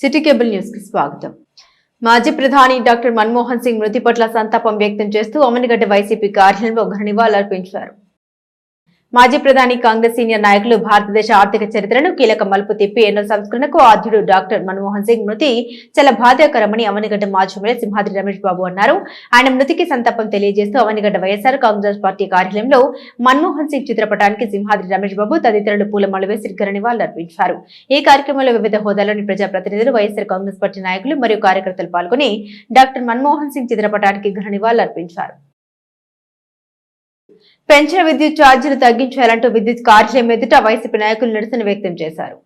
City cable news కి స్వాగతం. మాజీ ప్రధాని డాక్టర్ మన్మోహన్ సింగ్ మృతి పట్ల సంతాపం వ్యక్తం చేస్తూ అమనగడ్డ వైసీపీ కార్యాలయంలో ఘన నివాళులర్పించారు. మాజీ ప్రధాని కాంగ్రెస్ సీనియర్ నాయకులు భారతదేశ ఆర్థిక చరిత్రను కీలక మలుపు తిప్పి ఎన్నో సంస్కరణకు ఆద్యుడు డాక్టర్ మన్మోహన్ సింగ్ మృతి చాలా బాధాకరమని అవనిగడ్డ మాజీ ఎమ్మెల్యే సింహాద్రి రమేష్ బాబు అన్నారు. ఆయన మృతికి సంతాపం తెలియజేస్తూ అవనిగడ్డ వైఎస్ఆర్ కాంగ్రెస్ పార్టీ కార్యాలయంలో మన్మోహన్ సింగ్ చిత్రపటానికి సింహాద్రి రమేష్ బాబు తదితరులు పూలమాల వేసి ఘన నివాళులర్పించారు. ఈ కార్యక్రమంలో వివిధ హోదాలోని ప్రజాప్రతినిధులు, వైఎస్ఆర్ కాంగ్రెస్ పార్టీ నాయకులు మరియు కార్యకర్తలు పాల్గొని డాక్టర్ మన్మోహన్ సింగ్ చిత్రపటానికి ఘన నివాళులర్పించారు. పెంచిన విద్యుత్ ఛార్జీలు తగ్గించాలంటూ విద్యుత్ కార్యాలయం ఎదుట వైసీపీ నాయకులు నిరసన వ్యక్తం చేశారు.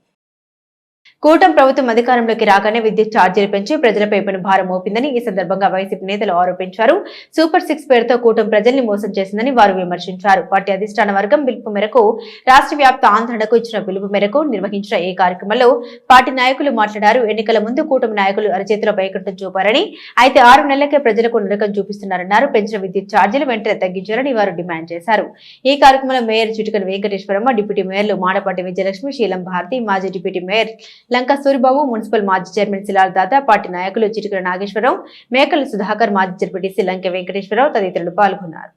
కూటమి ప్రభుత్వం అధికారంలోకి రాగానే విద్యుత్ ఛార్జీలు పెంచి ప్రజలపై పెను భారం మోపిందని ఈ సందర్భంగా వైసీపీ నేతలు ఆరోపించారు. సూపర్ 6 పేరుతో కూటమి ప్రజల్ని మోసం చేసిందని వారు విమర్శించారు. పార్టీ అధిష్టాన వర్గం పిలుపు మేరకు రాష్ట్ర వ్యాప్త ఆందోళనకు ఇచ్చిన పిలుపు మేరకు నిర్వహించిన ఈ కార్యక్రమంలో పార్టీ నాయకులు మాట్లాడారు. ఎన్నికల ముందు కూటమి నాయకులు అరచేతిలో పైకట్టం చూపారని, అయితే 6 నెలలకే ప్రజలకు నరకం చూపిస్తున్నారన్నారు. పెంచిన విద్యుత్ ఛార్జీలు వెంటనే తగ్గించాలని వారు డిమాండ్ చేశారు. ఈ కార్యక్రమంలో మేయర్ చిటికన వెంకటేశ్వరమ్మ, డిప్యూటీ మేయర్లు మాడపాటి విజయలక్ష్మి, శీలం భారతి, మాజీ డిప్యూటీ మేయర్ లంక సూరిబాబు, మున్సిపల్ మాజీ చైర్మన్ శిలాల్ దాదా, పార్టీ నాయకులు చిటికల నాగేశ్వరరావు, మేకల సుధాకర్, మాజీ జడ్పీటీసీ లంక వెంకటేశ్వరరావు తదితరులు పాల్గొన్నారు.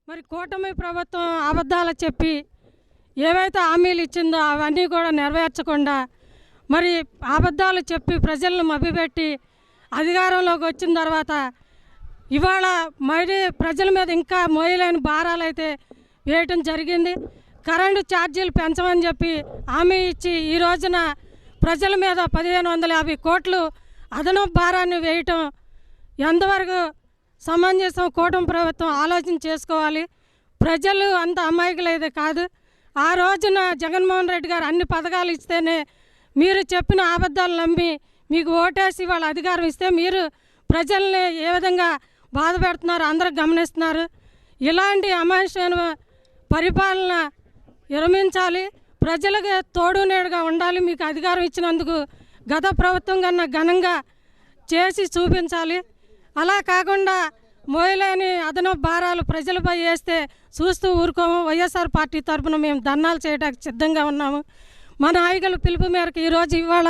మరి కూటమి ప్రభుత్వం అబద్ధాలు చెప్పి ఏవైతే హామీలు ఇచ్చిందో అవన్నీ కూడా నెరవేర్చకుండా మరి అబద్ధాలు చెప్పి ప్రజలను మభ్యపెట్టి అధికారంలోకి వచ్చిన తర్వాత ఇవాళ మరి ప్రజల మీద ఇంకా మోయలేని భారాలు అయితే వేయటం జరిగింది. కరెంటు ఛార్జీలు పెంచమని చెప్పి హామీ ఇచ్చి ఈ రోజున ప్రజల మీద 1550 కోట్లు అదనపు భారాన్ని వేయటం ఎంతవరకు సమంజసం? కూటమి ప్రభుత్వం ఆలోచన చేసుకోవాలి. ప్రజలు అంత అమాయకులైతే కాదు. ఆ రోజున జగన్మోహన్ రెడ్డి గారు అన్ని పథకాలు ఇస్తేనే మీరు చెప్పిన అబద్ధాలు నమ్మి మీకు ఓటేసి వాళ్ళ అధికారం ఇస్తే మీరు ప్రజల్ని ఏ విధంగా బాధ పెడుతున్నారో అందరూ గమనిస్తున్నారు. ఇలాంటి అమానుషమైన పరిపాలన విరమించాలి. ప్రజలకు తోడు నీడగా ఉండాలి. మీకు అధికారం ఇచ్చినందుకు గత ప్రభుత్వం కన్నా ఘనంగా చేసి చూపించాలి. అలా కాకుండా మోయలేని అదనపు భారాలు ప్రజలపై వేస్తే చూస్తూ ఊరుకోము. వైఎస్ఆర్ పార్టీ తరఫున మేము ధర్నాలు చేయడానికి సిద్ధంగా ఉన్నాము. మా నాయకుల పిలుపు మేరకు ఈరోజు ఇవాళ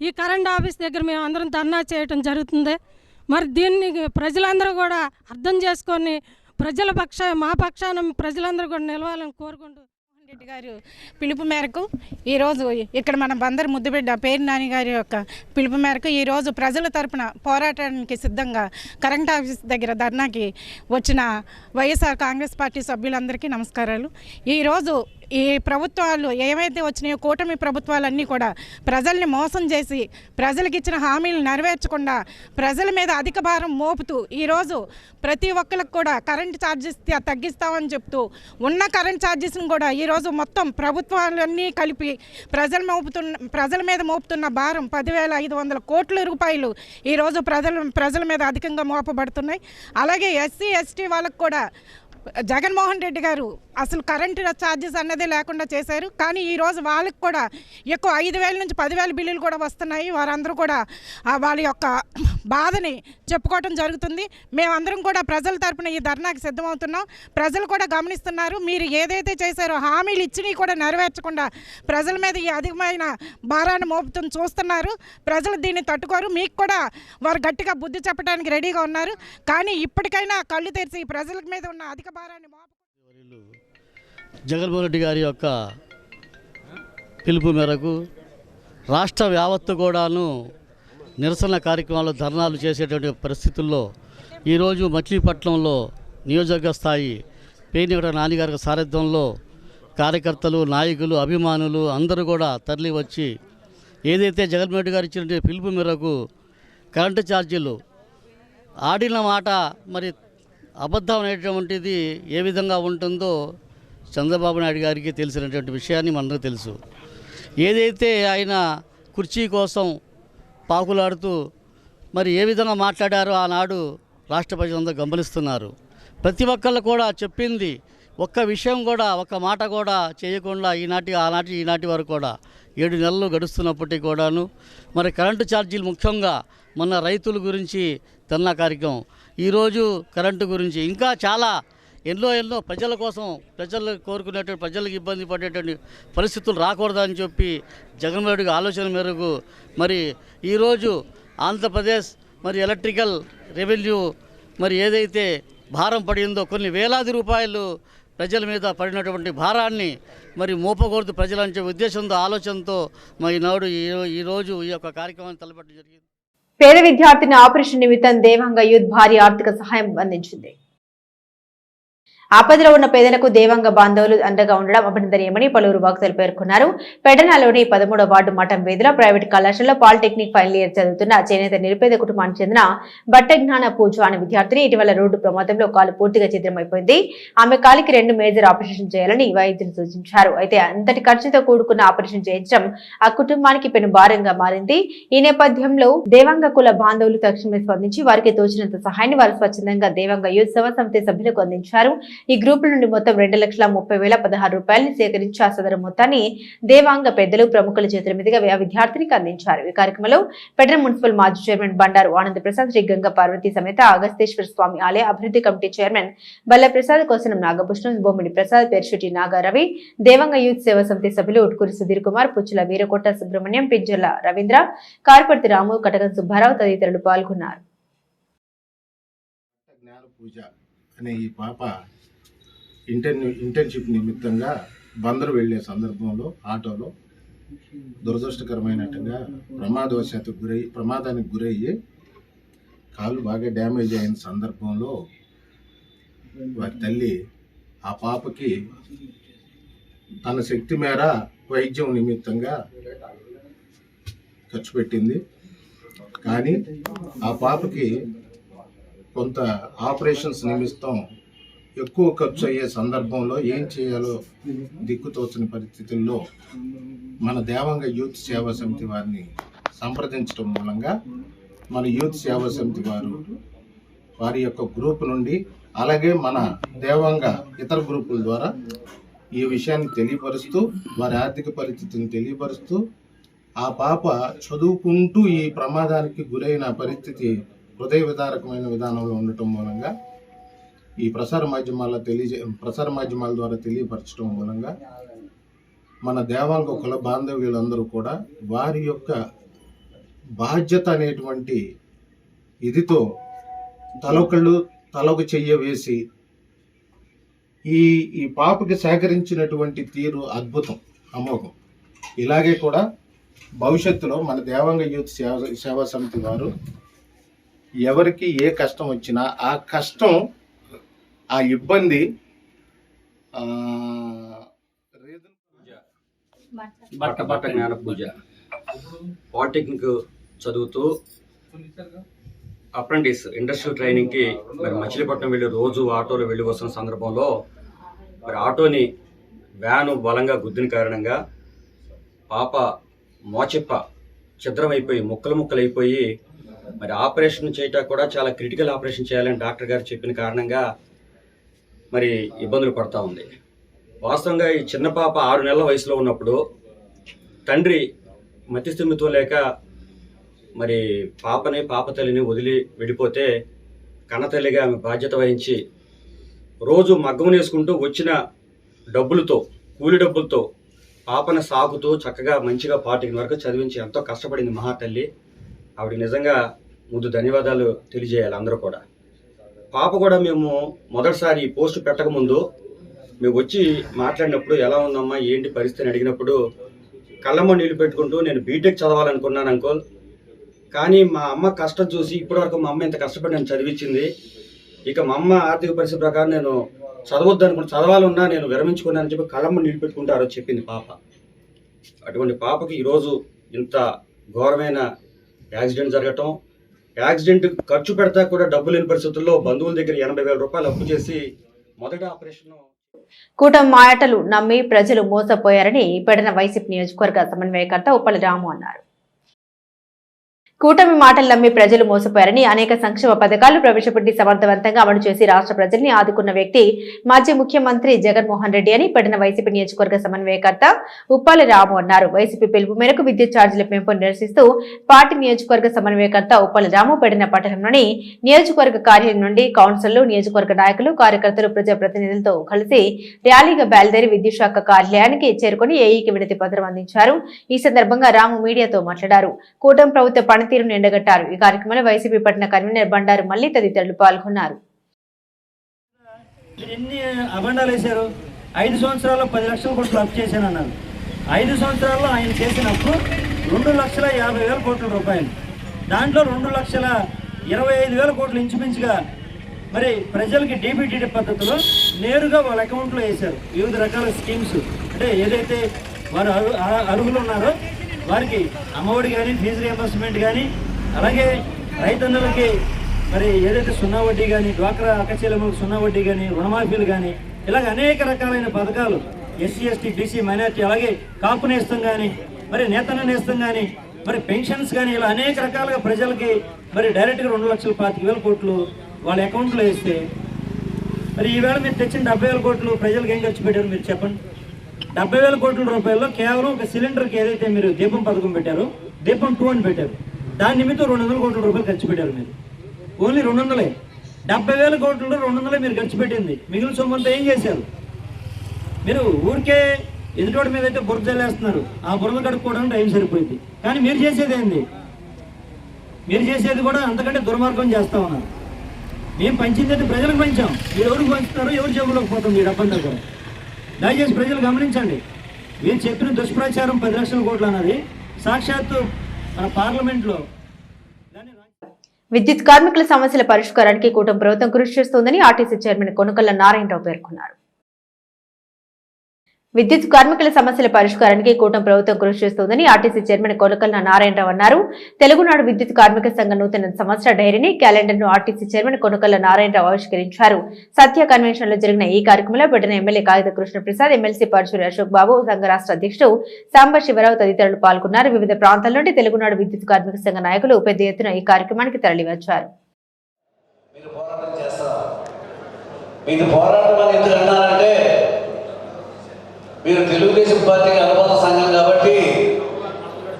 ఈ కరెంట్ ఆఫీస్ దగ్గర మేము అందరం ధర్నా చేయటం జరుగుతుంది. మరి దీన్ని ప్రజలందరూ కూడా అర్థం చేసుకొని మా పక్షాన ప్రజలందరూ కూడా నిలవాలని కోరుకుంటూ రెడ్డి గారు పిలుపు మేరకు ఈరోజు ఇక్కడ మన బందరు ముద్దుబిడ్డ పేరు నాని గారి యొక్క పిలుపు మేరకు ఈరోజు ప్రజల తరపున పోరాటానికి సిద్ధంగా కరెంట్ ఆఫీస్ దగ్గర ధర్నాకి వచ్చిన వైఎస్ఆర్ కాంగ్రెస్ పార్టీ సభ్యులందరికీ నమస్కారాలు. ఈరోజు ఈ ప్రభుత్వాలు ఏవైతే వచ్చినాయో కూటమి ప్రభుత్వాలన్నీ కూడా ప్రజల్ని మోసం చేసి ప్రజలకు ఇచ్చిన హామీలు నెరవేర్చకుండా ప్రజల మీద అధిక భారం మోపుతూ ఈరోజు ప్రతి ఒక్కరికి కూడా కరెంట్ ఛార్జెస్ తగ్గిస్తామని చెప్తూ ఉన్న కరెంట్ ఛార్జెస్ని కూడా ఈరోజు మొత్తం ప్రభుత్వాలన్నీ కలిపి ప్రజల మీద మోపుతున్న భారం 10,500 కోట్ల రూపాయలు ఈరోజు ప్రజల మీద అధికంగా మోపబడుతున్నాయి. అలాగే ఎస్సీ ఎస్టీ వాళ్ళకు కూడా జగన్మోహన్ రెడ్డి గారు అసలు కరెంటు ఛార్జెస్ అన్నదే లేకుండా చేశారు. కానీ ఈరోజు వాళ్ళకి కూడా ఎక్కువ 5,000 నుంచి 10,000 బిల్లులు కూడా వస్తున్నాయి. వారందరూ కూడా వాళ్ళ యొక్క బాధని చెప్పుకోవటం జరుగుతుంది. మేమందరం కూడా ప్రజల తరపున ఈ ధర్నాకి సిద్ధమవుతున్నాం. ప్రజలు కూడా గమనిస్తున్నారు. మీరు ఏదైతే చేశారో హామీలు ఇచ్చినవి కూడా నెరవేర్చకుండా ప్రజల మీద ఈ అధికమైన భారాన్ని మోపుతుంది చూస్తున్నారు. ప్రజలు దీన్ని తట్టుకోరు. మీకు కూడా వారు గట్టిగా బుద్ధి చెప్పడానికి రెడీగా ఉన్నారు. కానీ ఇప్పటికైనా కళ్ళు తెరిచి ప్రజల మీద ఉన్న అధిక భారాన్ని జగన్మోహన్ రెడ్డి గారి యొక్క పిలుపు మేరకు రాష్ట్ర యావత్తు కూడాను నిరసన కార్యక్రమాలు ధర్నాలు చేసేటువంటి పరిస్థితుల్లో ఈరోజు మచిలీపట్నంలో నియోజకవర్గ స్థాయి పేరు నానిగారి సారథ్యంలో కార్యకర్తలు, నాయకులు, అభిమానులు అందరూ కూడా తరలి వచ్చి ఏదైతే జగన్మోహన్ రెడ్డి గారు ఇచ్చినటువంటి పిలుపు మేరకు కరెంటు ఛార్జీలు ఆడిన మాట మరి అబద్ధం అనేటువంటిది ఏ విధంగా ఉంటుందో చంద్రబాబు నాయుడు గారికి తెలిసినటువంటి విషయాన్ని మనకు తెలుసు. ఏదైతే ఆయన కుర్చీ కోసం పాకులాడుతూ మరి ఏ విధంగా మాట్లాడారో ఆనాడు రాష్ట్ర ప్రజలందరూ గమనిస్తున్నారు. ప్రతి ఒక్కళ్ళు కూడా చెప్పింది ఒక్క విషయం కూడా, ఒక్క మాట కూడా చేయకుండా ఈనాటి వరకు కూడా 7 నెలలు గడుస్తున్నప్పటికీ కూడాను మరి కరెంటు ఛార్జీలు ముఖ్యంగా మొన్న రైతుల గురించి ధర్నా కార్యక్రమం, ఈరోజు కరెంటు గురించి ఇంకా చాలా ఎన్నో ప్రజల కోసం ప్రజలు కోరుకునేటువంటి ప్రజలకు ఇబ్బంది పడేటువంటి పరిస్థితులు రాకూడదని చెప్పి జగన్మోహన్ రెడ్డి ఆలోచన మేరకు మరి ఈరోజు ఆంధ్రప్రదేశ్ మరి ఎలక్ట్రికల్ రెవెన్యూ మరి ఏదైతే భారం పడిందో కొన్ని వేలాది రూపాయలు ప్రజల మీద పడినటువంటి భారాన్ని మరి మోపకూడదు ప్రజలంటే ఉద్దేశంతో ఆలోచనతో మరి ఈనాడు ఈరోజు ఈ యొక్క కార్యక్రమాన్ని తలపెట్టడం జరిగింది. పేద విద్యార్థిని ఆపరేషన్ నిమిత్తం దేవాంగ యూత్ భారీ ఆర్థిక సహాయం అందించింది. ఆపదలో ఉన్న పేదలకు దేవాంగ బాంధవులు అండగా ఉండడం అభినందనీయమని పలువురు వక్తలు పేర్కొన్నారు. పెడనాలోని 13వ వార్డు మఠం వీధిలో ప్రైవేట్ కళాశాలలో పాలిటెక్నిక్ ఫైనల్ ఇయర్ చదువుతున్న చేనేత నిరుపేద కుటుంబానికి చెందిన బట్టజ్ఞాన పూజ అనే విద్యార్థిని ఇటీవల రోడ్డు ప్రమాదంలో కాలు పూర్తిగా ఛిద్రమైపోయింది. ఆమె కాలికి 2 మేజర్ ఆపరేషన్ చేయాలని వైద్యులు సూచించారు. అయితే అంతటి ఖర్చుతో కూడుకున్న ఆపరేషన్ చేయించడం ఆ కుటుంబానికి పెను భారంగా మారింది. ఈ నేపథ్యంలో దేవాంగ కుల బాంధవులు తక్షణమే స్పందించి వారికి తోచినంత సహాయాన్ని వారు స్వచ్ఛందంగా దేవాంగ యూత్ సేవా సమితి సభ్యులకు అందించారు. ఈ గ్రూపుల నుండి మొత్తం 2,30,16 రూపాయలను సేకరించి ఆ సదరు మొత్తాన్ని దేవాంగ పెద్దలు ప్రముఖుల చేతుల మీదుగా విద్యార్థినికి అందించారు. ఈ కార్యక్రమంలో పెడన మున్సిపల్ మాజీ చైర్మన్ బండారు ఆనంద్ ప్రసాద్, శ్రీ గంగ పార్వతీ సమేత అగస్తేశ్వర స్వామి ఆలయ అభివృద్ధి కమిటీ చైర్మన్ బల్లప్రసాద్, కోసనం నాగభూషణం, బొమ్మిడి ప్రసాద్, పేర్షుటి నాగారవి, దేవాంగ యూత్ సేవా సమితి సభ్యులు ఉట్కూరి సుధీర్ కుమార్, పుచ్చుల వీరకోట సుబ్రహ్మణ్యం, పింజర్ల రవీంద్ర, కార్పర్తి రాము, కటకం సుబ్బారావు తదితరులు పాల్గొన్నారు. ఈ పాప ఇంటర్న్షిప్ నిమిత్తంగా బందరు వెళ్లే సందర్భంలో ఆటోలో దురదృష్టకరమైనట్టుగా ప్రమాదానికి గురయ్యి కాలు బాగా డ్యామేజ్ అయిన సందర్భంలో వారి తల్లి ఆ పాపకి తన శక్తి మేర వైద్యం నిమిత్తంగా ఖర్చు పెట్టింది. కానీ ఆ పాపకి కొంత ఆపరేషన్స్ నిమిత్తం ఎక్కువ ఖర్చు అయ్యే సందర్భంలో ఏం చేయాలో దిక్కుతోచని పరిస్థితుల్లో మన దేవాంగ యూత్ సేవా సమితి వారిని సంప్రదించడం మూలంగా మన యూత్ సేవా సమితి వారి యొక్క గ్రూప్ నుండి అలాగే మన దేవాంగ ఇతర గ్రూపుల ద్వారా ఈ విషయాన్ని తెలియపరుస్తూ వారి ఆర్థిక పరిస్థితిని తెలియపరుస్తూ ఆ పాప చదువుకుంటూ ఈ ప్రమాదానికి గురైన పరిస్థితి హృదయ విదారకమైన విధానంలో ఉండటం మూలంగా ఈ ప్రసార మాధ్యమాల ద్వారా తెలియపరచడం మూలంగా మన దేవాంగ కుల బాంధవ్యులందరూ కూడా వారి యొక్క బాధ్యత అనేటువంటి ఇదితో తలకు చెయ్య వేసి ఈ పాపకి సేకరించినటువంటి తీరు అద్భుతం, అమోఘం. ఇలాగే కూడా భవిష్యత్తులో మన దేవాంగ యూత్ సేవా సమితి వారు ఎవరికి ఏ కష్టం వచ్చినా ఆ కష్టం ఆ ఇబ్బంది బట్ట జ్ఞాన పూజ పాలిటెక్నిక్ చదువుతూ అప్రెంటిస్ ఇండస్ట్రియల్ ట్రైనింగ్కి మరి మచిలీపట్నం వెళ్ళి రోజు ఆటోలో వెళ్ళి వస్తున్న సందర్భంలో మరి ఆటోని వ్యాను బలంగా గుద్దిన కారణంగా పాప మోచెప్ప ఛిద్రమైపోయి ముక్కలైపోయి మరి ఆపరేషన్ చేయటం కూడా చాలా క్రిటికల్ ఆపరేషన్ చేయాలని డాక్టర్ గారు చెప్పిన కారణంగా మరి ఇబ్బందులు పడతా ఉంది. వాస్తవంగా ఈ చిన్న పాప 6 నెలల వయసులో ఉన్నప్పుడు తండ్రి మతిస్థిమితం లేక మరి పాప తల్లిని వదిలి వెళ్ళిపోతే కన్నతల్లిగా ఆమె బాధ్యత వహించి రోజు మగ్గం వేసుకుంటూ వచ్చిన డబ్బులతో కూలి డబ్బులతో పాపను సాగుతూ చక్కగా మంచిగా పాటికి వరకు చదివించి ఎంతో కష్టపడింది మహాతల్లి. ఆవిడ నిజంగా ముందు ధన్యవాదాలు తెలియజేయాలి అందరూ కూడా. పాప కూడా మేము మొదటిసారి పోస్ట్ పెట్టకముందు మేము వచ్చి మాట్లాడినప్పుడు ఎలా ఉందమ్మా ఏంటి పరిస్థితిని అడిగినప్పుడు కళ్ళమ్మ నీళ్ళు పెట్టుకుంటూ నేను బీటెక్ చదవాలనుకున్నాను అంకుల్, కానీ మా అమ్మ కష్టం చూసి ఇప్పటివరకు మా అమ్మ ఇంత కష్టపడి నేను చదివించింది, ఇక మా అమ్మ ఆర్థిక పరిస్థితి ప్రకారం నేను చదవాలన్నా నేను విరమించుకున్నానని చెప్పి కళ్ళమ్మ నీళ్ళు పెట్టుకుంటారో చెప్పింది పాప. అటువంటి పాపకి ఈరోజు ఇంత ఘోరమైన యాక్సిడెంట్ జరగటం, యాక్సిడెంట్ ఖర్చు పెడతా కూడా డబ్బు లేని పరిస్థితుల్లో బంధువుల దగ్గర 80,000 రూపాయలు అప్పు చేసి మొదటి ఆపరేషన్. కూటమి మాటలు నమ్మి ప్రజలు మోసపోయారని పెడన వైసీపీ నియోజకవర్గ సమన్వయకర్త ఉప్పల రాము అన్నారు. కూటమి మాటలు నమ్మి ప్రజలు మోసపోయారని అనేక సంక్షేమ పథకాలు ప్రవేశపెట్టి సమర్థవంతంగా అమలు చేసి రాష్ట్ర ప్రజల్ని ఆదుకున్న వ్యక్తి మాజీ ముఖ్యమంత్రి జగన్మోహన్ రెడ్డి అని పడిన వైసీపీ నియోజకవర్గ సమన్వయకర్త ఉప్పాలి రాము అన్నారు. వైసీపీ పిలుపు మేరకు విద్యుత్ ఛార్జీల పెంపును నిరసిస్తూ పార్టీ నియోజకవర్గ సమన్వయకర్త ఉప్పాలి రాము పడిన పట్టణంలోని నియోజకవర్గ కార్యాలయం నుండి కౌన్సిలర్లు, నియోజకవర్గ నాయకులు, కార్యకర్తలు, ప్రజాప్రతినిధులతో కలిసి ర్యాలీగా బయలుదేరి విద్యుత్ శాఖ కార్యాలయానికి చేరుకుని ఏఈకి వినతి పత్రం అందించారు. ఈ సందర్భంగా రాము మీడియాతో మాట్లాడారు. కూటమి ప్రభుత్వ పనితీరును ఎండగట్టారు. ఈ కార్యక్రమంలో వైసీపీ పట్టణ కన్వీనర్ బండారు మల్లి తదితరులు పాల్గొన్నారు. ఎన్ని అబండాలు వేశారు? 5 సంవత్సరాల్లో 10 లక్షల కోట్లు అప్పు చేశానన్నారు. 5 సంవత్సరాల్లో ఆయన చేసినప్పుడు 2,50,000 కోట్ల రూపాయలు. దాంట్లో 2,25,000 కోట్లు ఇంచుమించుగా మరి ప్రజలకి డీబీటీ పద్ధతిలో నేరుగా వాళ్ళ అకౌంట్లో వేశారు. వివిధ రకాల స్కీమ్స్ అంటే ఏదైతే వారు అర్హులు ఉన్నారో వారికి అమ్మఒడి కానీ, ఫీజు రియంబర్స్మెంట్ కానీ, అలాగే రైతన్నులకి మరి ఏదైతే సున్నా వడ్డీ కానీ, డ్వాక్రా అక్కచెల్లెమ్మలకు సున్నా వడ్డీ కానీ, రుణమాఫీలు కానీ, ఇలాగ అనేక రకాలైన పథకాలు ఎస్సీ, ఎస్టీ, బీసీ, మైనార్టీ, అలాగే కాపు నేస్తం కానీ, మరి నేతన్న నేస్తం కానీ, మరి పెన్షన్స్ కానీ, ఇలా అనేక రకాలుగా ప్రజలకి మరి డైరెక్ట్గా 2,25,000 కోట్లు వాళ్ళ అకౌంట్లో వేస్తే మరి ఈవేళ మీరు తెచ్చిన 70,000 కోట్లు ప్రజలకు ఏం ఖర్చు పెట్టారు మీరు చెప్పండి. 70,000 కోట్ల రూపాయల్లో కేవలం ఒక సిలిండర్కి ఏదైతే మీరు దీపం పథకం పెట్టారో, దీపం 2 అని పెట్టారు, దాని నిమిత్తం 200 కోట్ల రూపాయలు ఖర్చు పెట్టారు. మీరు ఓన్లీ 200, 70,000 కోట్లలో 200 మీరు ఖర్చు పెట్టింది. మిగిలిన సొమ్మంతా ఏం చేశారు? మీరు ఊరికే ఎదుటోడి మీద అయితే బురద జల్లేస్తున్నారు. ఆ బురద కడుక్కోవడానికి టైం సరిపోయింది. కానీ మీరు చేసేది ఏంది? మీరు చేసేది కూడా అంతకంటే దుర్మార్గం చేస్తా ఉన్నారు. మేము పంచింది అయితే ప్రజలకు పంచాం. మీరు ఎవరికి పంచుతారో ఎవరి జేబులోకి పోతుంది ఈ డబ్బంతా కూడా. దయచేసి ప్రజలు గమనించండి. మీరు చెప్పిన దుష్ప్రచారం 10 లక్షల కోట్లు అన్నది సాక్షాత్తు మన పార్లమెంట్లో విద్యుత్ కార్మికుల సమస్యల పరిష్కారానికి కూటమి ప్రభుత్వం కృషి చేస్తోందని ఆర్టీసీ చైర్మన్ కొనుకల్ల నారాయణరావు పేర్కొన్నారు. విద్యుత్ కార్మికుల సమస్యల పరిష్కారానికి కూటమి ప్రభుత్వం కృషి చేస్తోందని ఆర్టీసీ చైర్మన్ కొనుకల్ల నారాయణరావు అన్నారు. తెలుగునాడు విద్యుత్ కార్మిక సంఘ నూతన సంవత్సర డైరీని, క్యాలెండర్ను ఆర్టీసీ చైర్మన్ కొనుకల్ల నారాయణరావు ఆవిష్కరించారు. సత్య కన్వెన్షన్ లో జరిగిన ఈ కార్యక్రమంలో బిడ్డన ఎమ్మెల్యే కాగిత కృష్ణప్రసాద్, ఎమ్మెల్సీ పరచూరి అశోక్ బాబు, సంఘ రాష్ట్ర అధ్యక్షుడు సాంబ శివరావు తదితరులు పాల్గొన్నారు. వివిధ ప్రాంతాల నుండి తెలుగునాడు విద్యుత్ కార్మిక సంఘ నాయకులు పెద్ద ఎత్తున ఈ కార్యక్రమానికి తరలివచ్చారు. మీరు తెలుగుదేశం పార్టీకి అనుబంధ సంఘం కాబట్టి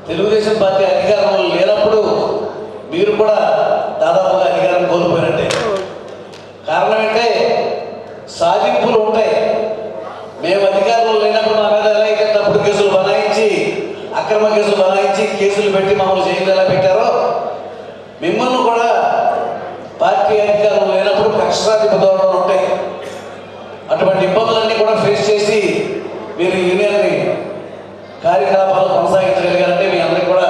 తెలుగుదేశం పార్టీ అధికారంలో లేనప్పుడు మీరు కూడా దాదాపుగా అధికారం కోల్పోయినట్టే. కారణం అంటే సాధింపులు ఉంటాయి. మేము అధికారంలో లేనప్పుడు మా మీద ఎలా అయితే తప్పుడు కేసులు బనాయించి, అక్రమ కేసులు బనాయించి కేసులు పెట్టి మమ్మల్ని జైలు ఎలా పెట్టారో మిమ్మల్ని కూడా పార్టీ అధికారంలో లేనప్పుడు కక్షసాధింపు ధోరణులు ఉంటాయి. అటువంటి ఇబ్బందులన్నీ కూడా ఫేస్ చేసి మీరు యూనియన్ని కార్యకలాపాలు కొనసాగించగలిగారంటే మీ అందరికీ కూడా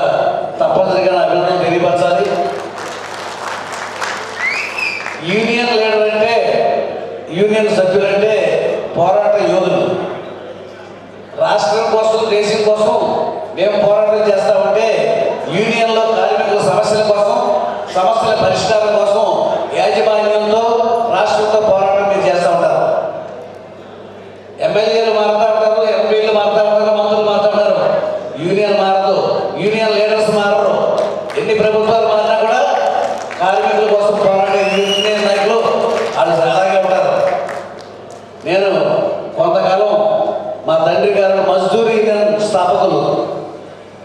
తప్పనిసరిగా నా అభినందనలు తెలియపరచాలి. యూనియన్ లీడర్ అంటే, యూనియన్ సభ్యులంటే పోరాట యోధులు. రాష్ట్రం కోసం, దేశం కోసం మేము పోరాటం చేస్తామంటే యూనియన్లో కార్మికుల సమస్యల కోసం, సమస్యల పరిష్కారం కోసం యాజమాన్యంతో, రాష్ట్రంతో పోరాటం మీరు చేస్తూ ఉంటారు. ఎమ్మెల్యేలు మారుతూ ఉంటారు, ఎంపీలు మారుతూ ఉంటారు, మంత్రులు మారుతూ ఉంటారు. యూనియన్ మారదు, యూనియన్ లీడర్స్ మారరు. ఎన్ని ప్రభుత్వాలు మారినా కూడా కార్మికుల కోసం పోరాడే యూనియన్ నాయకులు వాళ్ళు అలాగే ఉంటారు. నేను కొంతకాలం మా తండ్రి గారు మజ్దూర్ యూనియన్ స్థాపకులు.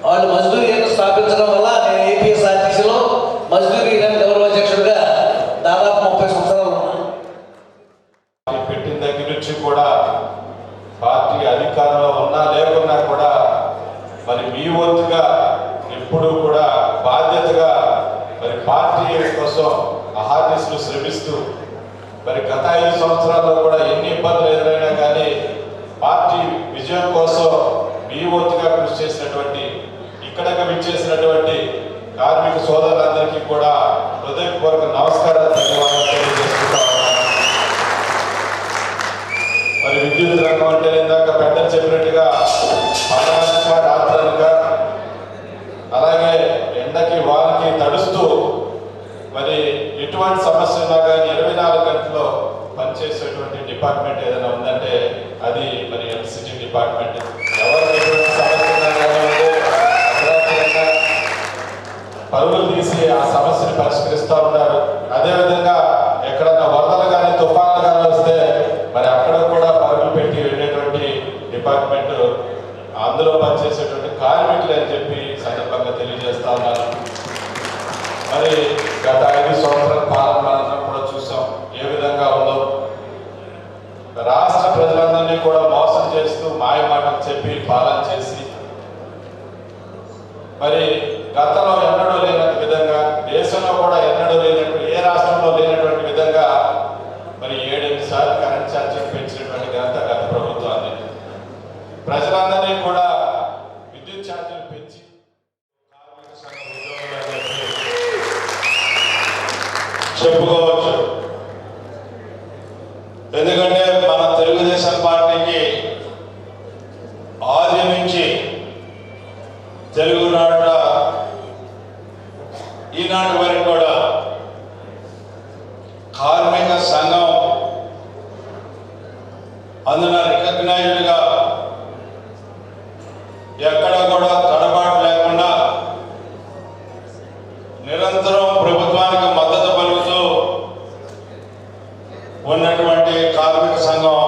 వాళ్ళు మజ్దూర్ యూనియన్ స్థాపించడం వల్ల నేను ఏపీఎస్ఆర్టీసీలో మజ్దూర్ యూనియన్ గౌరవ అధ్యక్షుడిగా దాదాపు 30 సంవత్సరాలు ఉన్నాను. పెట్టిన దగ్గర నుంచి కూడా పార్టీ అధికారంలో ఉన్నా లేకున్నా కూడా మరి మీ వంతుగా ఎప్పుడూ కూడా బాధ్యతగా మరి పార్టీ కోసం అహర్నిశలు శ్రమిస్తూ మరి గత 5 సంవత్సరాల్లో కూడా ఎన్ని ఇబ్బందులు ఎదురైనా కానీ పార్టీ విజయం కోసం మీ వంతుగా కృషి చేసినటువంటి, ఇక్కడగా విచ్చేసినటువంటి కార్మిక సోదరులందరికీ కూడా హృదయపూర్వక నమస్కారాలు, ధన్యవాదాలు తెలియజేస్తున్నాను. మరి విద్యుత్ రంగం అంటే ఇందాక పెద్దలు చెప్పినట్టుగా పగలనక రాత్రనక అలాగే ఎండకి వానకి తడుస్తూ మరి ఎటువంటి సమస్య ఉన్నా కానీ 24 గంటల్లో పనిచేసేటువంటి డిపార్ట్మెంట్ ఏదైనా ఉందంటే అది మరి ఎలక్ట్రిసిటీ డిపార్ట్మెంట్. ఎవరికి ఎటువంటి సమస్య ఉన్నా కానీ పరుగులు తీసి ఆ సమస్యని పరిష్కరిస్తూ ఉంటారు. అదేవిధంగా ఎక్కడన్నా వరదలు కానీ తుఫాన్లు కానీ వస్తే మరి అక్కడ కూడా పరుగులు పెట్టి వెళ్ళేటువంటి డిపార్ట్మెంట్ అందులో పనిచేసేటువంటి కార్మికులు అని చెప్పి సందర్భంగా తెలియజేస్తా ఉన్నారు. మరి గత 5 సంవత్సరాల పాలన మనం కూడా చూసాం ఏ విధంగా ఉందో. రాష్ట్ర ప్రజలందరినీ కూడా మోసం చేస్తూ మాయ మాటలు చెప్పి పాలన చేసి మరి గతంలో ఎన్నడూ లేనటువంటి విధంగా, దేశంలో కూడా ఎన్నడూ లేనటువంటి, ఏ రాష్ట్రంలో లేనటువంటి విధంగా మరి 7 సార్లు కరెంట్ ఛార్జీలు పెంచినటువంటి ఘనత గత ప్రభుత్వాన్ని. ప్రజలందరినీ కూడా విద్యుత్ ఛార్జీలు పెంచి కార్మిక సంఘ ఉద్యోగులు చెప్పుకోవచ్చు. ఎందుకంటే మన తెలుగుదేశం పార్టీకి ఆది నుంచి తెలుగునాట ఈనాటి వరకు కూడా కార్మిక సంఘం అందున రికగ్నైజ్డ్గా ఎక్కడ కూడా తడబాటు లేకుండా నిరంతరం ప్రభుత్వానికి మద్దతు పలుకుతూ ఉన్నటువంటి కార్మిక సంఘం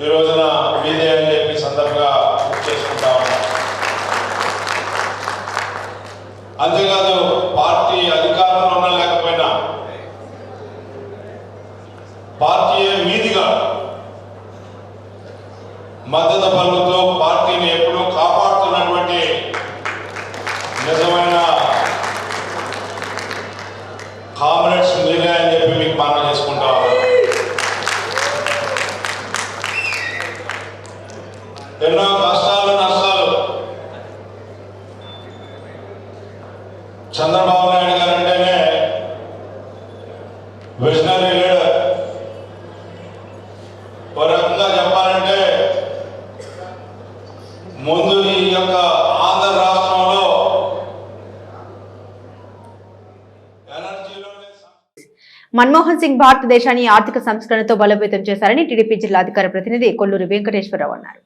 ఈ రోజున మీదే అని చెప్పి సందర్భంగా గుర్తు చేసుకుంటా ఉన్నాం. అంతేకాదు పార్టీ అధికారంలో ఉన్న లేకపోయినా పార్టీయే మీదిగా మద్దతు పలుకుతూ పార్టీని ఎప్పుడూ కాపాడుతున్నటువంటి నిజమైన కామ్రేడ్స్ మీరే అని చెప్పి మీకు మనం చేసుకుంటాం. ఎన్నో కష్టాలు నష్టాలు చంద్రబాబు నాయుడు గారు అంటేనే విజనరీ లీడర్. ఒక రకంగా చెప్పాలంటే ముందు ఈ యొక్క ఆంధ్ర రాష్ట్రంలో మన్మోహన్ సింగ్ భారతదేశాన్ని ఆర్థిక సంస్కరణతో బలోపేతం చేశారని టీడీపీ జిల్లా అధికార ప్రతినిధి కొల్లూరి వెంకటేశ్వరరావు అన్నారు.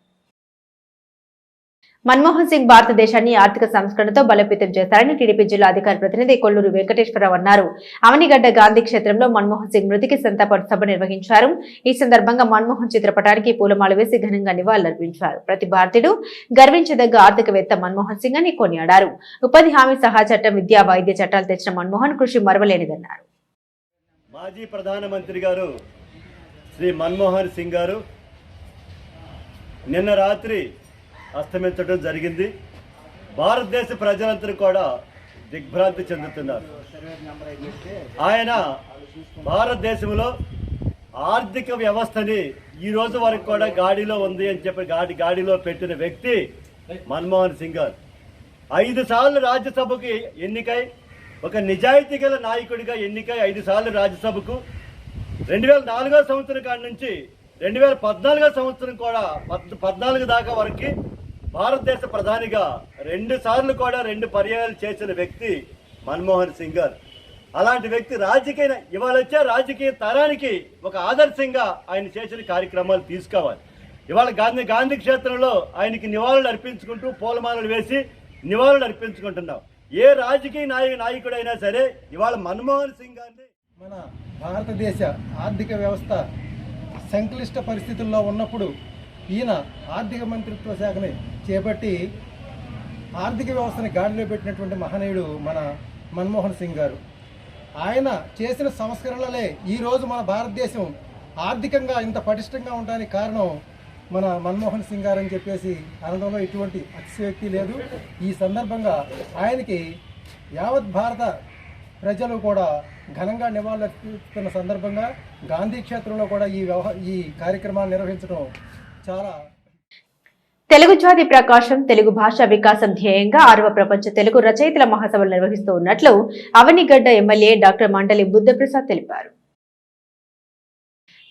మన్మోహన్ సింగ్ భారతదేశాన్ని ఆర్థిక సంస్కరణతో బలోపేతం చేశారని టీడీపీ జిల్లా అధికార ప్రతినిధి కొల్లూరు వెంకటేశ్వరరావు అన్నారు. అవనిగడ్డ గాంధీ క్షేత్రంలో మన్మోహన్ సింగ్ మృతికి సంతాప సభ నిర్వహించారు. ఈ సందర్భంగా మన్మోహన్ చిత్రపటానికి పూలమాల వేసి ఘనంగా నివాళులర్పించారు. ప్రతి భారతీయుడు గర్వించదగ్గ ఆర్థికవేత్త మన్మోహన్ సింగ్ అని కొనియాడారు. ఉపాధి హామీ సహా చట్టం, విద్యా, వైద్య చట్టాలు తెచ్చిన మన్మోహన్ కృషి మరవలేనిదన్నారు. మాజీ ప్రధానమంత్రి గారు శ్రీ మన్మోహన్ సింగ్ గారు నిన్న రాత్రి అస్తమించడం జరిగింది. భారతదేశ ప్రజలందరూ కూడా దిగ్భ్రాంతి చెందుతున్నారు. ఆయన భారతదేశంలో ఆర్థిక వ్యవస్థని ఈ రోజు వరకు కూడా గాడిలో ఉంది అని చెప్పి గాడిలో పెట్టిన వ్యక్తి మన్మోహన్ సింగ్ గారు. 5 సార్లు రాజ్యసభకి ఎన్నికై ఒక నిజాయితీ గల నాయకుడిగా ఎన్నికై 5 సార్లు రాజ్యసభకు 2004వ సంవత్సరం కాడి నుంచి 2014వ సంవత్సరం కూడా 14 దాకా వరకు భారతదేశ ప్రధానిగా 2 సార్లు కూడా 2 పర్యాయాలు చేసిన వ్యక్తి మన్మోహన్ సింగ్ గారు. అలాంటి వ్యక్తి ఇవాళ వచ్చే రాజకీయ తరానికి ఒక ఆదర్శంగా ఆయన చేసిన కార్యక్రమాలు తీసుకోవాలి. ఇవాళ గాంధీ క్షేత్రంలో ఆయనకి నివాళులు అర్పించుకుంటూ పూలమాలలు వేసి నివాళులు అర్పించుకుంటున్నాం. ఏ రాజకీయ నాయకుడైనా సరే ఇవాళ మన్మోహన్ సింగ్ గారిని మన భారతదేశ ఆర్థిక వ్యవస్థ సంక్లిష్ట పరిస్థితుల్లో ఉన్నప్పుడు ఈయన ఆర్థిక మంత్రిత్వ శాఖని చేపట్టి ఆర్థిక వ్యవస్థని గాడిలో పెట్టినటువంటి మహనీయుడు మన మన్మోహన్ సింగ్ గారు. ఆయన చేసిన సంస్కరణలే ఈరోజు మన భారతదేశం ఆర్థికంగా ఇంత పటిష్టంగా ఉండడానికి కారణం మన మన్మోహన్ సింగ్ గారు అని చెప్పేసి అనడంలో ఎటువంటి అతిశయోక్తి లేదు. ఈ సందర్భంగా ఆయనకి యావత్ భారత ప్రజలు కూడా ఘనంగా నివాళులర్పిస్తున్న సందర్భంగా గాంధీ క్షేత్రంలో కూడా ఈ కార్యక్రమాన్ని నిర్వహించడం చాలా. తెలుగు జాతి ప్రకాశం, తెలుగు భాష వికాసం ధ్యేయంగా 6వ ప్రపంచ తెలుగు రచయితల మహాసభలు నిర్వహిస్తూ ఉన్నట్లు అవనిగడ్డ ఎమ్మెల్యే డాక్టర్ మండలి బుద్ధప్రసాద్ తెలిపారు.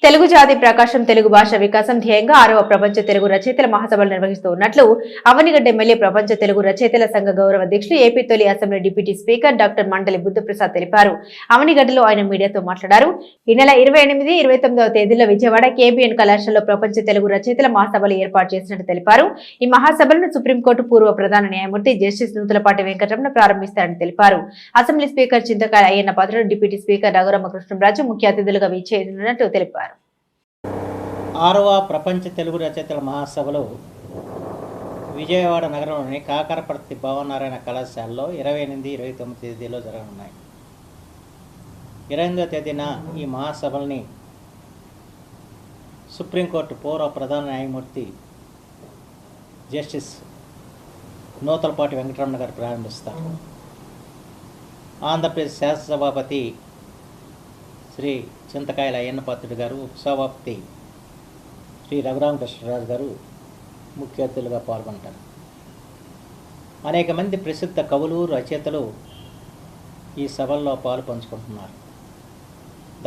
తెలుగు జాతి ప్రకాశం తెలుగు భాష వికాసం ధ్యేయంగా 6వ ప్రపంచ తెలుగు రచయితల మహాసభలు నిర్వహిస్తూ ఉన్నట్లు అవనిగడ్డ ఎమ్మెల్యే ప్రపంచ తెలుగు రచయితల సంఘ గౌరవ అధ్యక్షులు ఏపీ తొలి అసెంబ్లీ డిప్యూటీ స్పీకర్ డాక్టర్ మండలి బుద్ధప్రసాద్ తెలిపారు. అవనిగడ్డలో ఆయన మీడియాతో మాట్లాడారు. ఈ నెల 28, 29వ తేదీల్లో విజయవాడ కేబిఎన్ కళాశాలలో ప్రపంచ తెలుగు రచయితల మహాసభలు ఏర్పాటు చేసినట్టు తెలిపారు. ఈ మహాసభలను సుప్రీంకోర్టు పూర్వ ప్రధాన న్యాయమూర్తి జస్టిస్ నూతలపాటి వెంకటరమణ ప్రారంభిస్తారని తెలిపారు. అసెంబ్లీ స్పీకర్ చింతకాయల అయ్యన్న పాత్రుడు, డిప్యూటీ స్పీకర్ రఘురామకృష్ణంరాజు ముఖ్య అతిథులుగా విచ్చేయనున్నట్టు తెలిపారు. 6వ ప్రపంచ తెలుగు రచయితల మహాసభలు విజయవాడ నగరంలోని కాకరపర్తి భవనారాయణ కళాశాలలో 28, 29 తేదీలో జరగనున్నాయి. 28వ తేదీన ఈ మహాసభల్ని సుప్రీంకోర్టు పూర్వ ప్రధాన న్యాయమూర్తి జస్టిస్ నూతలపాటి వెంకటరమణ గారు ప్రారంభిస్తారు. ఆంధ్రప్రదేశ్ శాసనసభాపతి శ్రీ చింతకాయల అయ్యన్న పాత్రుడు గారు, ఉపసభాపతి శ్రీ రఘురామకృష్ణరాజు గారు ముఖ్య అతిథులుగా పాల్గొంటారు. అనేక మంది ప్రసిద్ధ కవులు, రచయితలు ఈ సభల్లో పాలు పంచుకుంటున్నారు.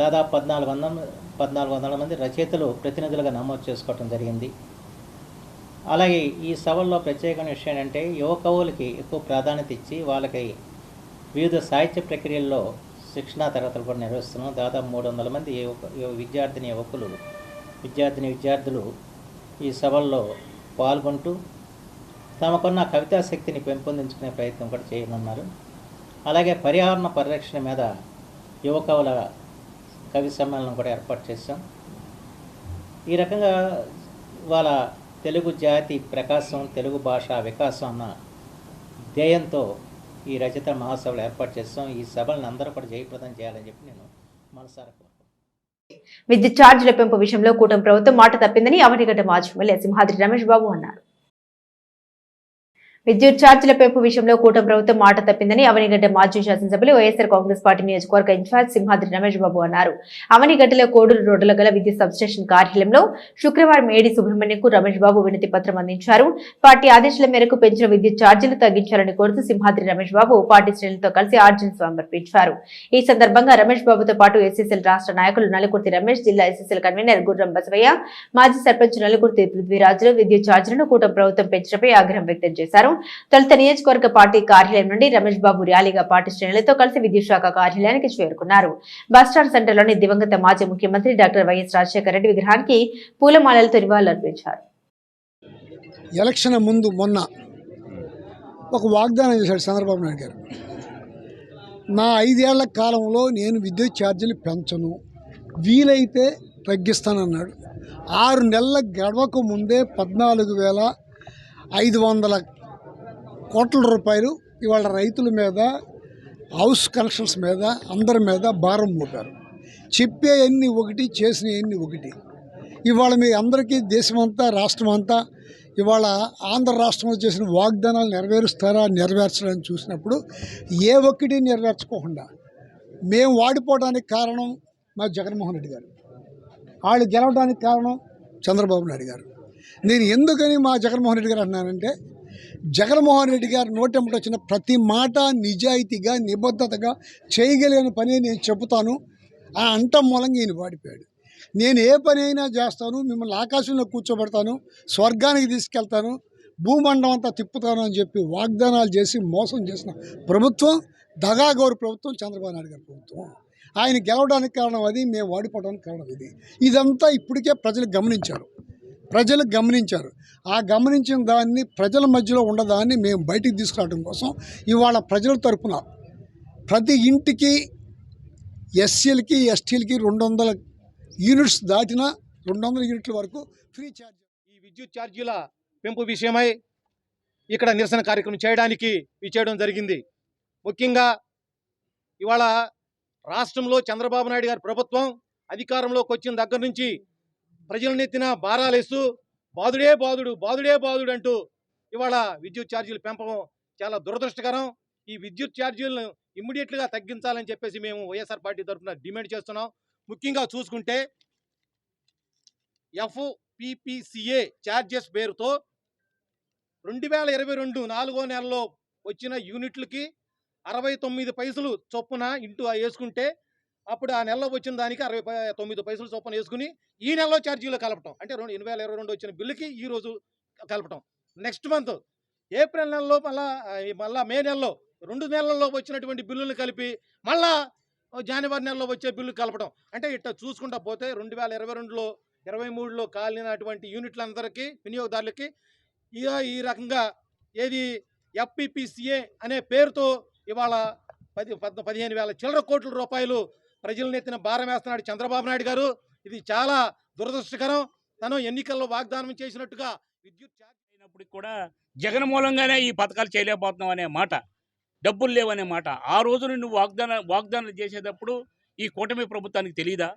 దాదాపు 1400 మంది రచయితలు ప్రతినిధులుగా నమోదు చేసుకోవడం జరిగింది. అలాగే ఈ సభల్లో ప్రత్యేకమైన విషయం ఏంటంటే యువ కవులకి ఎక్కువ ప్రాధాన్యత ఇచ్చి వాళ్ళకి వివిధ సాహిత్య ప్రక్రియల్లో శిక్షణా తరగతులు కూడా నిర్వహిస్తున్నాం. దాదాపు 300 మంది విద్యార్థులు ఈ సభల్లో పాల్గొంటూ తమకున్న కవితా శక్తిని పెంపొందించుకునే ప్రయత్నం కూడా చేయనున్నారు. అలాగే పర్యావరణ పరిరక్షణ మీద యువ కవుల కవి సమ్మేళనం కూడా ఏర్పాటు చేశాం. ఈ రకంగా వాళ్ళ తెలుగు జాతి ప్రకాశం, తెలుగు భాష వికాసం అన్న ధ్యేయంతో ఈ రచయిత మహాసభలు ఏర్పాటు చేస్తాం. ఈ సభలను అందరూ కూడా జయప్రదం చేయాలని చెప్పి నేను మనసారా కోరుకుంటున్నాను. విద్యుత్ ఛార్జీల పెంపు విషయంలో కూటమి ప్రభుత్వం మాట తప్పిందని అవనిగడ్డ మాజీ ఎమ్మెల్యే సింహాద్రి రమేష్ బాబు అన్నారు. విద్యుత్ ఛార్జీల పెంపు విషయంలో కూటమి ప్రభుత్వం మాట తప్పిందని అవనిగడ్డ మాజీ శాసనసభ్యులు వైఎస్ఆర్ కాంగ్రెస్ పార్టీ నియోజకవర్గ ఇన్ఛార్జ్ సింహాద్రి రమేష్ బాబు అన్నారు. అవనిగడ్డలో కోడూరు రోడ్డులో గల విద్యుత్ సబ్స్టేషన్ కార్యాలయంలో శుక్రవారం ఏడి సుబ్రహ్మణ్యంకు రమేష్ బాబు వినతి పత్రం అందించారు. పార్టీ ఆదేశాల మేరకు పెంచిన విద్యుత్ ఛార్జీలు తగ్గించాలని కోరుతూ సింహాద్రి రమేష్ బాబు పార్టీ శ్రేణులతో కలిసి ఆర్డినెన్స్ సమర్పించారు. ఈ సందర్భంగా రమేష్ బాబుతో పాటు ఎస్ఎస్ఎల్ రాష్ట్ర నాయకులు నలుకుర్తి రమేష్, జిల్లా ఎస్ఎస్ఎల్ కన్వీనర్ గుర్రం బసవయ్య, మాజీ సర్పంచ్ నలుకుర్తి పృథ్వీరాజులు విద్యుత్ ఛార్జీలను కూటమి ప్రభుత్వం పెంచడంపై ఆగ్రహం వ్యక్తం చేశారు. తొలుత నియోజకవర్గ పార్టీ కార్యాలయం నుండి రమేష్ బాబు ర్యాలీగా పార్టీ శ్రేణులతో కలిసి విద్యుత్ శాఖ కార్యాలయానికి చేరుకున్నారు. బస్టాండ్ సెంటర్లోని దివంగత మాజీ ముఖ్యమంత్రి డాక్టర్ వైఎస్ రాజశేఖర రెడ్డి విగ్రహానికి పూలమాలలతో నివాళులర్పించారు. ఎలక్షన్ ముందు మొన్న ఒక వాగ్దానం చేశాడు చంద్రబాబు నాయుడు గారు. నా 5 ఏళ్ల కాలంలో నేను విద్యుత్ ఛార్జీలు పెంచను, వీలైతే తగ్గిస్తానన్నాడు. 6 నెలల గడవకు ముందే 14,500 కోట్ల రూపాయలు ఇవాళ రైతుల మీద, హౌస్ కనెక్షన్స్ మీద, అందరి మీద భారం మోపారు. చెప్పే ఎన్ని ఒకటి, చేసిన ఎన్ని ఒకటి. ఇవాళ మీ అందరికీ దేశమంతా, రాష్ట్రం అంతా ఇవాళ ఆంధ్ర రాష్ట్రంలో చేసిన వాగ్దానాలు నెరవేర్చడానికి చూసినప్పుడు ఏ ఒక్కటి నెరవేర్చుకోకుండా మేము వాడిపోవడానికి కారణం మా జగన్మోహన్ రెడ్డి గారు, వాళ్ళు గెలవడానికి కారణం చంద్రబాబు నాయుడు గారు. నేను ఎందుకని మా జగన్మోహన్ రెడ్డి గారు అన్నానంటే, జగన్మోహన్ రెడ్డి గారు నోటెంబటి వచ్చిన ప్రతి మాట నిజాయితీగా, నిబద్ధతగా చేయగలిగిన పని నేను చెబుతాను. ఆ అంటం మూలంగా ఈయన వాడిపోయాడు. నేను ఏ పని అయినా చేస్తాను, మిమ్మల్ని ఆకాశంలో కూర్చోబెడతాను, స్వర్గానికి తీసుకెళ్తాను, భూమండం అంతా తిప్పుతాను అని చెప్పి వాగ్దానాలు చేసి మోసం చేసిన ప్రభుత్వం దగాగౌరు ప్రభుత్వం చంద్రబాబు నాయుడు గారి ప్రభుత్వం. ఆయన గెలవడానికి కారణం అది, మేము వాడిపోవడానికి కారణం ఇది. ఇదంతా ఇప్పటికే ప్రజలు గమనించారు. ఆ గమనించిన దాన్ని, ప్రజల మధ్యలో ఉన్నదాన్ని మేము బయటికి తీసుకురావడం కోసం ఇవాళ ప్రజల తరపున ప్రతి ఇంటికి ఎస్సీలకి, ఎస్టీలకి 200 యూనిట్స్ దాటిన 200 యూనిట్ల వరకు ఫ్రీ ఛార్జ్. ఈ విద్యుత్ ఛార్జీల పెంపు విషయమై ఇక్కడ నిరసన కార్యక్రమం చేయడానికి విచ్చేయడం జరిగింది. ముఖ్యంగా ఇవాళ రాష్ట్రంలో చంద్రబాబు నాయుడు గారి ప్రభుత్వం అధికారంలోకి వచ్చిన దగ్గర నుంచి ప్రజలనెత్తిన భారాలేస్తూ బాదుడే బాదుడు అంటూ ఇవాళ విద్యుత్ ఛార్జీలు పెంపడం చాలా దురదృష్టకరం. ఈ విద్యుత్ ఛార్జీలను ఇమ్మీడియట్గా తగ్గించాలని చెప్పేసి మేము వైఎస్ఆర్ పార్టీ తరఫున డిమాండ్ చేస్తున్నాం. ముఖ్యంగా చూసుకుంటే FPPCA ఛార్జెస్ పేరుతో 2022 4వ నెలలో వచ్చిన యూనిట్లకి 69 పైసలు చొప్పున ఇంటూ వేసుకుంటే అప్పుడు ఆ నెలలో వచ్చిన దానికి 69 పైసలు చొప్పున వేసుకుని ఈ నెలలో ఛార్జీలో కలపటం, అంటే 2022 వచ్చిన బిల్లుకి ఈ రోజు కలపటం. నెక్స్ట్ మంత్ ఏప్రిల్ నెలలో మళ్ళా మే నెలలో 2 నెలల్లో వచ్చినటువంటి బిల్లులు కలిపి మళ్ళా జనవరి నెలలో వచ్చే బిల్లు కలపడం. అంటే ఇట్లా చూసుకుంటా పోతే 2022లో 23లో కాలినటువంటి యూనిట్లందరికీ వినియోగదారులకి ఈ రకంగా ఏది FPPCA అనే పేరుతో ఇవాళ 15,000 చిల్లర కోట్ల రూపాయలు ప్రజలనెత్తిన భారం వేస్తున్నాడు చంద్రబాబు నాయుడు గారు. ఇది చాలా దురదృష్టకరం. తను ఎన్నికల్లో వాగ్దానం చేసినట్టుగా విద్యుత్ ఛార్జ్ అయినప్పటికి కూడా జగన్ మూలంగానే ఈ పథకాలు చేయలేకపోతున్నాం అనే మాట, డబ్బులు లేవనే మాట ఆ రోజున నువ్వు వాగ్దానాలు చేసేటప్పుడు ఈ కూటమి ప్రభుత్వానికి తెలియదా?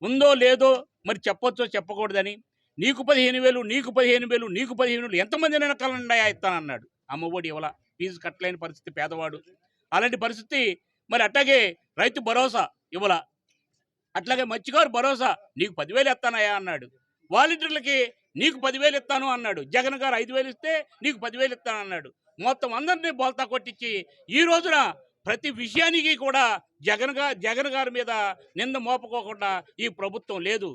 ఉందో లేదో మరి చెప్పొచ్చో చెప్పకూడదని. నీకు 15,000 నీకు 15,000 నీకు 15,000 ఎంతమంది వెనకాలండా ఇస్తానన్నాడు. అమ్మఒడి ఇవ్వాల, ఫీజు కట్టలేని పరిస్థితి పేదవాడు. అలాంటి పరిస్థితి. మరి అట్లాగే రైతు భరోసా ఇవ్వాల, అట్లాగే మత్స్యకారు భరోసా నీకు 10,000 ఇస్తానయా అన్నాడు. వాలంటీర్లకి నీకు 10,000 ఇస్తాను అన్నాడు. జగన్ గారు 5,000 ఇస్తే నీకు 10,000 ఇస్తాను అన్నాడు. మొత్తం అందరినీ బోల్తా కొట్టించి ఈ రోజున ప్రతి విషయానికి కూడా జగన్ గారి మీద నింద మోపకోకుండా ఈ ప్రభుత్వం లేదు.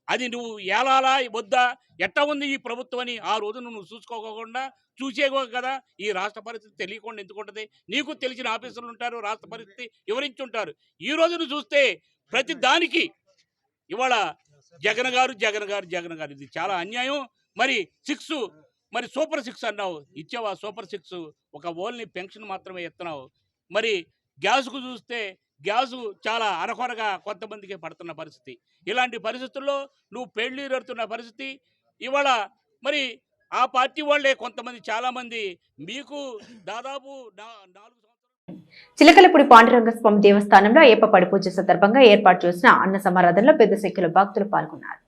అది నువ్వు ఏలాలా వద్దా, ఎట్టా ఉంది ఈ ప్రభుత్వం అని ఆ రోజు నువ్వు చూసుకోకుండా చూసేగో కదా. ఈ రాష్ట్ర పరిస్థితి తెలియకుండా ఎందుకుంటుంది? నీకు తెలిసిన ఆఫీసర్లు ఉంటారు, రాష్ట్ర పరిస్థితి వివరించుంటారు. ఈ రోజును చూస్తే ప్రతి దానికి ఇవాళ జగన్ గారు ఇది చాలా అన్యాయం. మరి 6 మరి సూపర్ 6 అన్నావు, ఇచ్చావా సూపర్ 6? ఒక ఓన్లీ పెన్షన్ మాత్రమే ఇస్తున్నావు. మరి గ్యాస్కు చూస్తే గ్యాసు చాలా అరకొరగా కొంతమందికి పడుతున్న పరిస్థితి. ఇలాంటి పరిస్థితుల్లో నువ్వు పెళ్ళిరుతున్న పరిస్థితి. ఇవాళ మరి ఆ పార్టీ వాళ్ళే కొంతమంది చాలామంది మీకు దాదాపు 4 చిలకలపూడి పాండురంగస్వామి దేవస్థానంలో అయ్యప్ప పడిపూజ సందర్భంగా ఏర్పాటు చేసిన అన్న సమారాధనలో పెద్ద సంఖ్యలో భక్తులు పాల్గొన్నారు.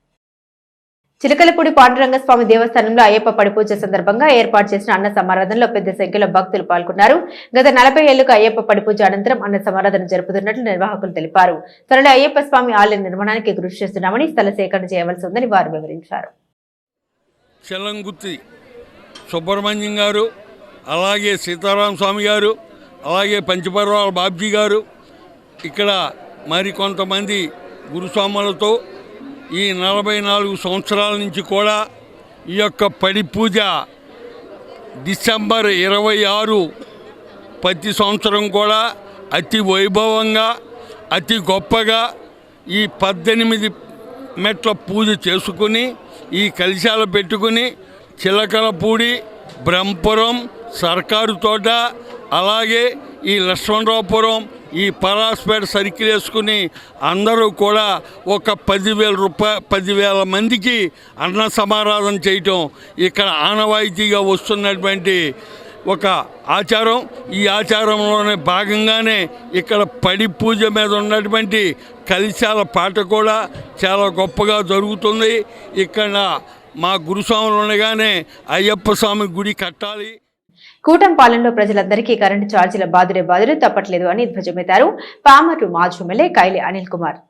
చిలకలపూడి పాండురంగస్వామి దేవస్థానంలో అయ్యప్ప పడిపూజ సందర్భంగా ఏర్పాటు చేసిన అన్న సమారాధనలో పెద్ద సంఖ్యలో భక్తులు పాల్గొన్నారు. గత 40 ఏళ్లుగా అయ్యప్ప పడిపూజ అనంతరం అన్న సమారాధన జరుపుతున్నట్లు నిర్వాహకులు తెలిపారు. త్వరలో అయ్యప్ప స్వామి ఆలయ నిర్మాణానికి కృషి చేస్తున్నామని, స్థల సేకరణ చేయవలసి ఉందని వారు వివరించారు. చెల్లంగుత్తి సుబ్రహ్మణ్యం గారు, అలాగే సీతారాం స్వామి గారు, అలాగే పంచపర్వాల బాబ్జీ గారు, ఇక్కడ మరికొంతమంది గురుస్వాములతో ఈ 44 సంవత్సరాల నుంచి కూడా ఈ యొక్క పడి పూజ డిసెంబర్ 26 ప్రతి సంవత్సరం కూడా అతి వైభవంగా అతి గొప్పగా ఈ 18 మెట్ల పూజ చేసుకుని ఈ కలశాలు పెట్టుకుని చిలకలపూడి, బ్రహ్మపురం, సర్కారు తోట, అలాగే ఈ లక్ష్మణరావుపురం, ఈ పరాస్పేట సర్కిల్ వేసుకుని అందరూ కూడా ఒక 10,000 మందికి అన్న సమారాధన చేయటం ఇక్కడ ఆనవాయితీగా వస్తున్నటువంటి ఒక ఆచారం. ఈ ఆచారంలోనే భాగంగానే ఇక్కడ పడి పూజ మీద ఉన్నటువంటి కలశాల పాట కూడా చాలా గొప్పగా జరుగుతుంది. ఇక్కడ మా గురుస్వాములు ఉండగానే అయ్యప్ప స్వామి గుడి కట్టాలి. కూటమి పాలనలో ప్రజలందరికీ కరెంటు ఛార్జీల బాధుడే తప్పట్లేదు అని ధ్వజమెత్తారు పామర్రు మాజీ ఎమ్మెల్యే కైలి అనిల్ కుమార్.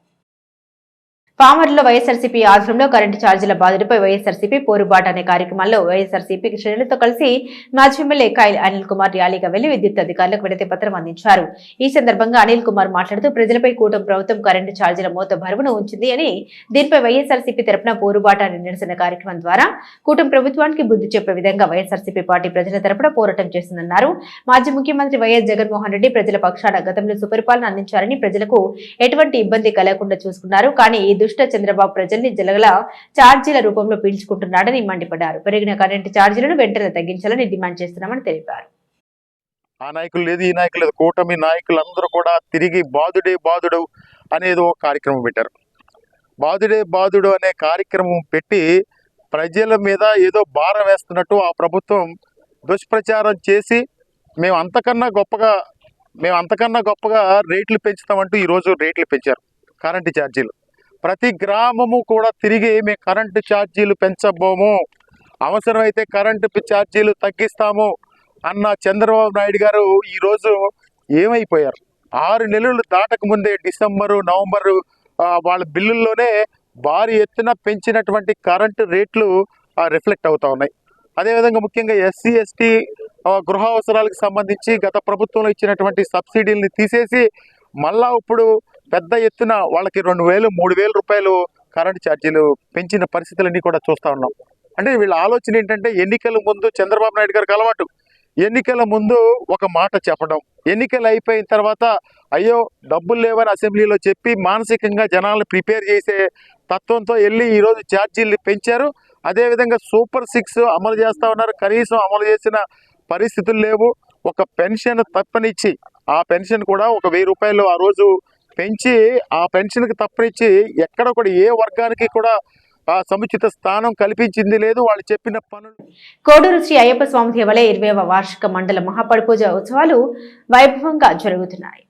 పామర్రులో వైఎస్ఆర్సీపీ ఆధ్వర్యంలో కరెంటు ఛార్జీల బాధుడిపై వైఎస్ఆర్సీపీ పోరుబాట అనే కార్యక్రమంలో వైఎస్ఆర్సీపీ శ్రేణులతో కలిసి మాజీ ఎమ్మెల్యే కైలి అనిల్ కుమార్ ర్యాలీగా వెళ్లి విద్యుత్ అధికారులకు వినతి పత్రం అందించారు. ఈ సందర్భంగా అనిల్ కుమార్ మాట్లాడుతూ ప్రజలపై కూటమి ప్రభుత్వం కరెంటు ఛార్జీల మోత బరువును ఉంచింది అని, దీనిపై వైఎస్ఆర్సీపీ తరపున పోరుబాట అనే నిరసన కార్యక్రమం ద్వారా కూటమి ప్రభుత్వానికి బుద్ధి చెప్పే విధంగా వైఎస్ఆర్సీపీ పార్టీ ప్రజల తరపున పోరాటం చేస్తుందన్నారు. మాజీ ముఖ్యమంత్రి వైఎస్ జగన్మోహన్ రెడ్డి ప్రజల పక్షాన గతంలో సుపరిపాలన అందించారని, ప్రజలకు ఎటువంటి ఇబ్బంది కలగకుండా చూసుకున్నారు. కానీ ఈ దుష్ట చంద్రబాబు ప్రజల్ని జలగల ఛార్జీల రూపంలో పీల్చుకుంటున్నాడని మండిపడ్డారు. పెరిగిన కరెంటు ఛార్జీలను వెంటనే తగ్గించాలని డిమాండ్ చేస్తున్నామని తెలిపారు. ఆ నాయకులు లేదు, ఈ నాయకులు లేదు, కూటమి నాయకులందరూ కూడా తిరిగి బాధుడు అనేది ఒక కార్యక్రమం పెట్టారు. బాధుడు అనే కార్యక్రమం పెట్టి ప్రజల మీద ఏదో భారం వేస్తున్నట్టు ఆ ప్రభుత్వం దుష్ప్రచారం చేసి మేము అంతకన్నా గొప్పగా రేట్లు పెంచుతామంటూ ఈరోజు రేట్లు పెంచారు. కరెంటు ఛార్జీలు ప్రతి గ్రామము కూడా తిరిగి మేము కరెంటు ఛార్జీలు పెంచబోము, అవసరమైతే కరెంటు ఛార్జీలు తగ్గిస్తాము అన్న చంద్రబాబు నాయుడు గారు ఈరోజు ఏమైపోయారు? 6 నెలలు దాటక ముందే డిసెంబరు, నవంబరు వాళ్ళ బిల్లుల్లోనే భారీ ఎత్తున పెంచినటువంటి కరెంటు రేట్లు రిఫ్లెక్ట్ అవుతూ ఉన్నాయి. అదేవిధంగా ముఖ్యంగా ఎస్సీ ఎస్టీ గృహ అవసరాలకు సంబంధించి గత ప్రభుత్వంలో ఇచ్చినటువంటి సబ్సిడీలని తీసేసి మళ్ళా ఇప్పుడు పెద్ద ఎత్తున వాళ్ళకి 2,000 3,000 రూపాయలు కరెంటు ఛార్జీలు పెంచిన పరిస్థితులన్నీ కూడా చూస్తూ ఉన్నాం. అంటే వీళ్ళ ఆలోచన ఏంటంటే ఎన్నికల ముందు చంద్రబాబు నాయుడు గారికి అలవాటు, ఎన్నికల ముందు ఒక మాట చెప్పడం, ఎన్నికలు అయిపోయిన తర్వాత అయ్యో డబ్బులు లేవని అసెంబ్లీలో చెప్పి మానసికంగా జనాలను ప్రిపేర్ చేసే తత్వంతో వెళ్ళి ఈరోజు ఛార్జీలు పెంచారు. అదేవిధంగా సూపర్ 6 అమలు చేస్తూ ఉన్నారు, కనీసం అమలు చేసిన పరిస్థితులు లేవు. ఒక పెన్షన్ తప్పనిచ్చి ఆ పెన్షన్ కూడా ఒక 1,000 రూపాయలు ఆ రోజు పెంచి ఆ పెన్షన్కి తప్పనిచ్చి ఎక్కడ కూడా ఏ వర్గానికి కూడా ఆ సముచిత స్థానం కల్పించింది లేదు. వాళ్ళు చెప్పిన పనులు. కోడూరు శ్రీ అయ్యప్ప స్వామి దేవాలయ 20వ వార్షిక మండల మహాపడిపూజ ఉత్సవాలు వైభవంగా జరుగుతున్నాయి.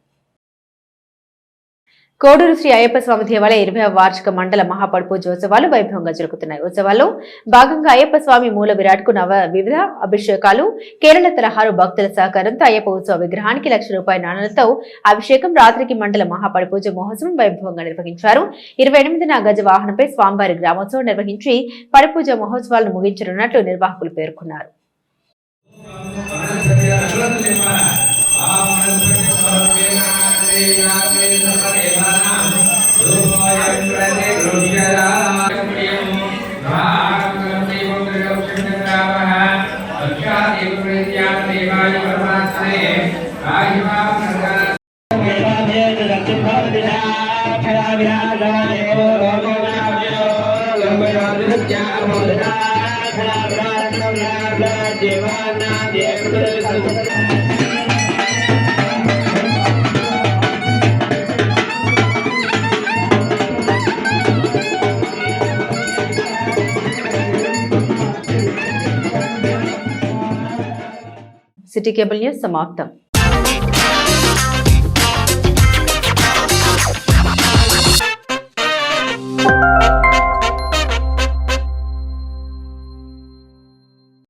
కోడూరు శ్రీ అయ్యప్ప స్వామి దేవాలయ 20వ వార్షిక మండల మహాపడిపూజోత్సవాలు వైభవంగా జరుగుతున్నాయి. ఉత్సవాల్లో భాగంగా అయ్యప్ప స్వామి మూల విరాట్కు వివిధ అభిషేకాలు, కేరళ తరహారు భక్తుల సహకారంతో అయ్యప్ప ఉత్సవ విగ్రహానికి ₹1,00,000 నాణాలతో అభిషేకం, రాత్రికి మండల మహాపడిపూజ మహోత్సవం వైభవంగా నిర్వహించారు. 28న గజ వాహనంపై స్వామివారి గ్రామోత్సవం నిర్వహించి పడిపూజ మహోత్సవాలను ముగించనున్నట్లు నిర్వాహకులు పేర్కొన్నారు. సిటీ కేబుల్ న్యూస్ సమాప్తం.